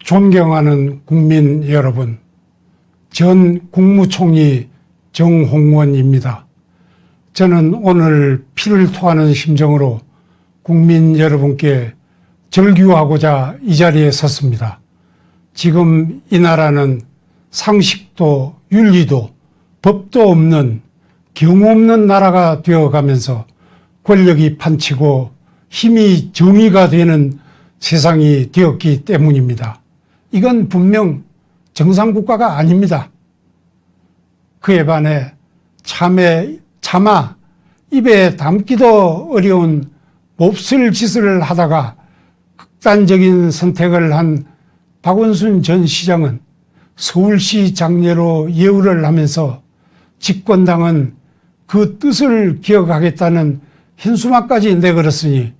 존경하는 국민 여러분, 전 국무총리 정홍원입니다. 저는 오늘 피를 토하는 심정으로 국민 여러분께 절규하고자 이 자리에 섰습니다. 지금 이 나라는 상식도 윤리도 법도 없는 경우 없는 나라가 되어가면서 권력이 판치고 힘이 정의가 되는 세상이 되었기 때문입니다. 이건 분명 정상국가가 아닙니다. 그에 반해 차마 입에 담기도 어려운 몹쓸 짓을 하다가 극단적인 선택을 한 박원순 전 시장은 서울시 장례로 예우를 하면서 집권당은 그 뜻을 기억하겠다는 현수막까지 내걸었으니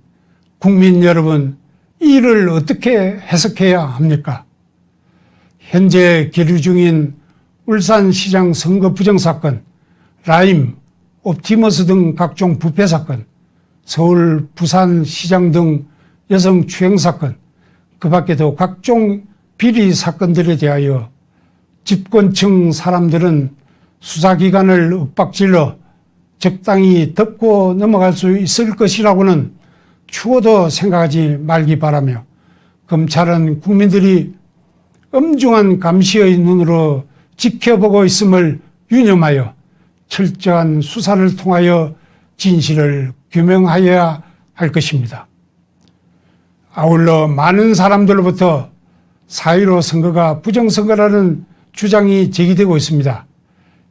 국민 여러분, 이 일을 어떻게 해석해야 합니까? 현재 계류 중인 울산시장 선거 부정사건, 라임, 옵티머스 등 각종 부패 사건, 서울, 부산시장 등 여성 추행 사건, 그 밖에도 각종 비리 사건들에 대하여 집권층 사람들은 수사기관을 윽박질러 적당히 덮고 넘어갈 수 있을 것이라고는 추호도 생각하지 말기 바라며, 검찰은 국민들이 엄중한 감시의 눈으로 지켜보고 있음을 유념하여 철저한 수사를 통하여 진실을 규명하여야 할 것입니다. 아울러 많은 사람들로부터 4.15 선거가 부정선거라는 주장이 제기되고 있습니다.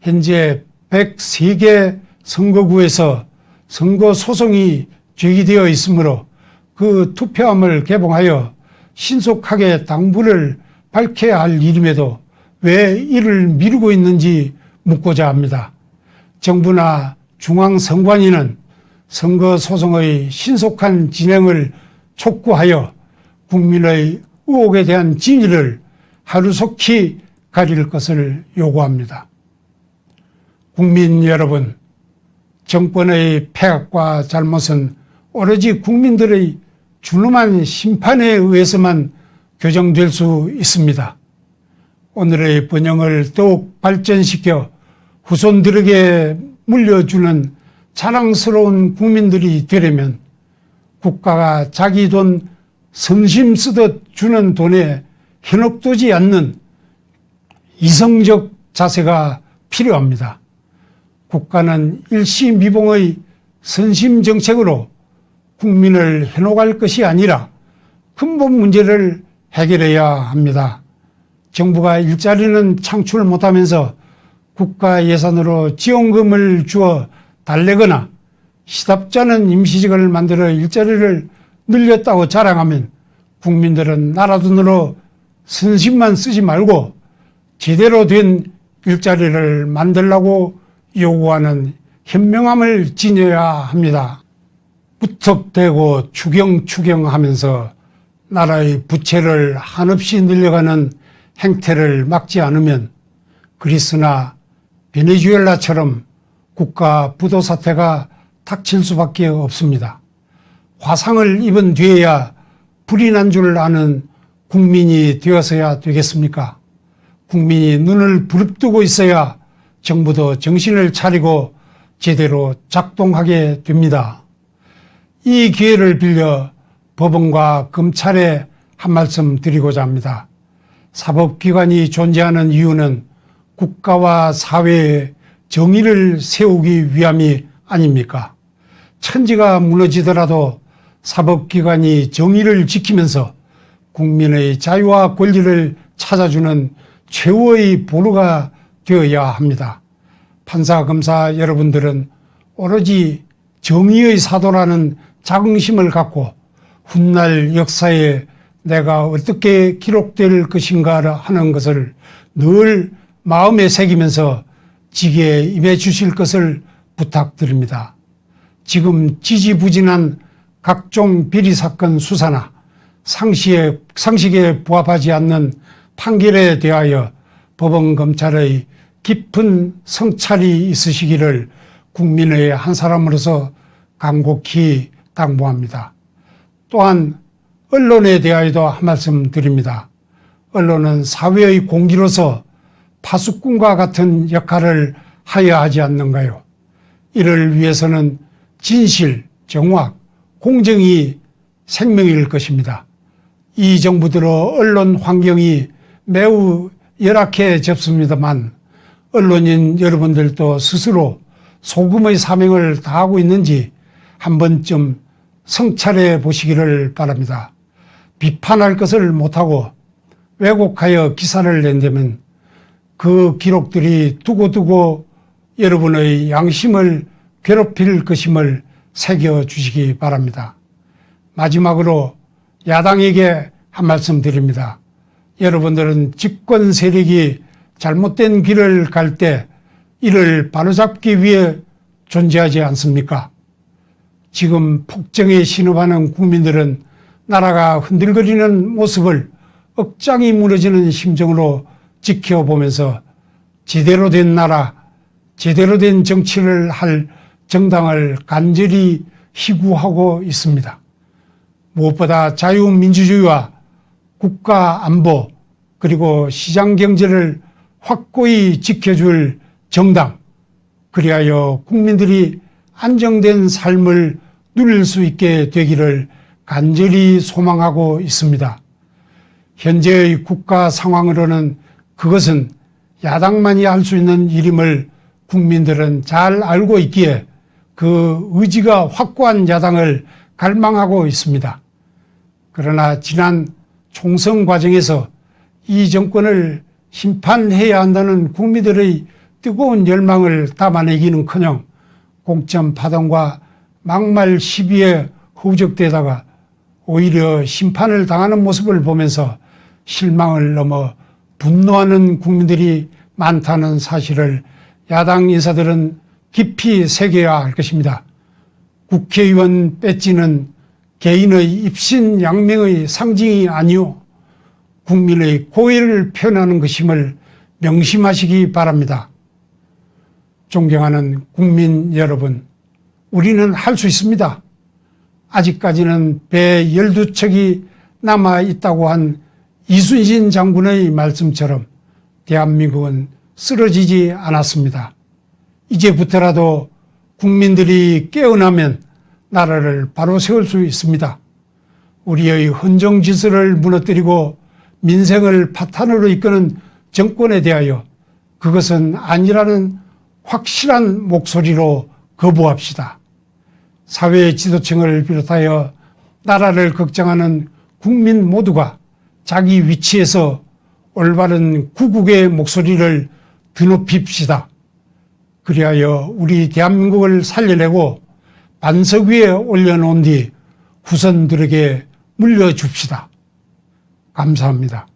현재 103개 선거구에서 선거소송이 제기되어 있으므로 그 투표함을 개봉하여 신속하게 당부를 밝혀야 할 일임에도 왜 이를 미루고 있는지 묻고자 합니다. 정부나 중앙선관위는 선거소송의 신속한 진행을 촉구하여 국민의 의혹에 대한 진위를 하루속히 가릴 것을 요구합니다. 국민 여러분, 정권의 폐악과 잘못은 오로지 국민들의 준엄한 심판에 의해서만 교정될 수 있습니다. 오늘의 번영을 더욱 발전시켜 후손들에게 물려주는 자랑스러운 국민들이 되려면 국가가 자기 돈 성심 쓰듯 주는 돈에 현혹되지 않는 이성적 자세가 필요합니다. 국가는 일시미봉의 선심정책으로 국민을 현혹할 것이 아니라 근본 문제를 해결해야 합니다. 정부가 일자리는 창출 못하면서 국가 예산으로 지원금을 주어 달래거나 시답잖은 임시직을 만들어 일자리를 늘렸다고 자랑하면 국민들은 나라 돈으로 선심만 쓰지 말고 제대로 된 일자리를 만들라고 요구하는 현명함을 지녀야 합니다. 무턱대고 추경하면서 나라의 부채를 한없이 늘려가는 행태를 막지 않으면 그리스나 베네수엘라처럼 국가 부도 사태가 닥칠 수밖에 없습니다. 화상을 입은 뒤에야 불이 난 줄 아는 국민이 되어서야 되겠습니까? 국민이 눈을 부릅뜨고 있어야 정부도 정신을 차리고 제대로 작동하게 됩니다. 이 기회를 빌려 법원과 검찰에 한 말씀 드리고자 합니다. 사법기관이 존재하는 이유는 국가와 사회에 정의를 세우기 위함이 아닙니까? 천지가 무너지더라도 사법기관이 정의를 지키면서 국민의 자유와 권리를 찾아주는 최후의 보루가 되어야 합니다. 판사, 검사 여러분들은 오로지 정의의 사도라는 자긍심을 갖고 훗날 역사에 내가 어떻게 기록될 것인가 하는 것을 늘 마음에 새기면서 직에 임해 주실 것을 부탁드립니다. 지금 지지부진한 각종 비리사건 수사나 상식에 부합하지 않는 판결에 대하여 법원 검찰의 깊은 성찰이 있으시기를 국민의 한 사람으로서 간곡히 당부합니다. 또한 언론에 대하여도 한 말씀 드립니다. 언론은 사회의 공기로서 파수꾼과 같은 역할을 하여야 하지 않는가요? 이를 위해서는 진실, 정확, 공정이 생명일 것입니다. 이 정부 들어 언론 환경이 매우 열악해졌습니다만 언론인 여러분들도 스스로 소금의 사명을 다하고 있는지 한 번쯤 성찰해 보시기를 바랍니다. 비판할 것을 못하고 왜곡하여 기사를 낸다면 그 기록들이 두고두고 여러분의 양심을 괴롭힐 것임을 새겨주시기 바랍니다. 마지막으로 야당에게 한 말씀 드립니다. 여러분들은 집권 세력이 잘못된 길을 갈 때 이를 바로잡기 위해 존재하지 않습니까? 지금 폭정에 신음하는 국민들은 나라가 흔들거리는 모습을 억장이 무너지는 심정으로 지켜보면서 제대로 된 나라, 제대로 된 정치를 할 정당을 간절히 희구하고 있습니다. 무엇보다 자유민주주의와 국가 안보 그리고 시장 경제를 확고히 지켜줄 정당, 그리하여 국민들이 안정된 삶을 누릴 수 있게 되기를 간절히 소망하고 있습니다. 현재의 국가 상황으로는 그것은 야당만이 할 수 있는 일임을 국민들은 잘 알고 있기에 그 의지가 확고한 야당을 갈망하고 있습니다. 그러나 지난 총선 과정에서 이 정권을 심판해야 한다는 국민들의 뜨거운 열망을 담아내기는커녕 공천 파동과 막말 시비에 허우적대다가 오히려 심판을 당하는 모습을 보면서 실망을 넘어 분노하는 국민들이 많다는 사실을 야당 인사들은 깊이 새겨야 할 것입니다. 국회의원 배지는 개인의 입신양명의 상징이 아니오 국민의 고의를 표현하는 것임을 명심하시기 바랍니다. 존경하는 국민 여러분, 우리는 할 수 있습니다. 아직까지는 배 12척이 남아있다고 한 이순신 장군의 말씀처럼 대한민국은 쓰러지지 않았습니다. 이제부터라도 국민들이 깨어나면 나라를 바로 세울 수 있습니다. 우리의 헌정질서를 무너뜨리고 민생을 파탄으로 이끄는 정권에 대하여 그것은 아니라는 확실한 목소리로 거부합시다. 사회 지도층을 비롯하여 나라를 걱정하는 국민 모두가 자기 위치에서 올바른 구국의 목소리를 드높입시다. 그리하여 우리 대한민국을 살려내고 반석 위에 올려놓은 뒤 후손들에게 물려줍시다. 감사합니다.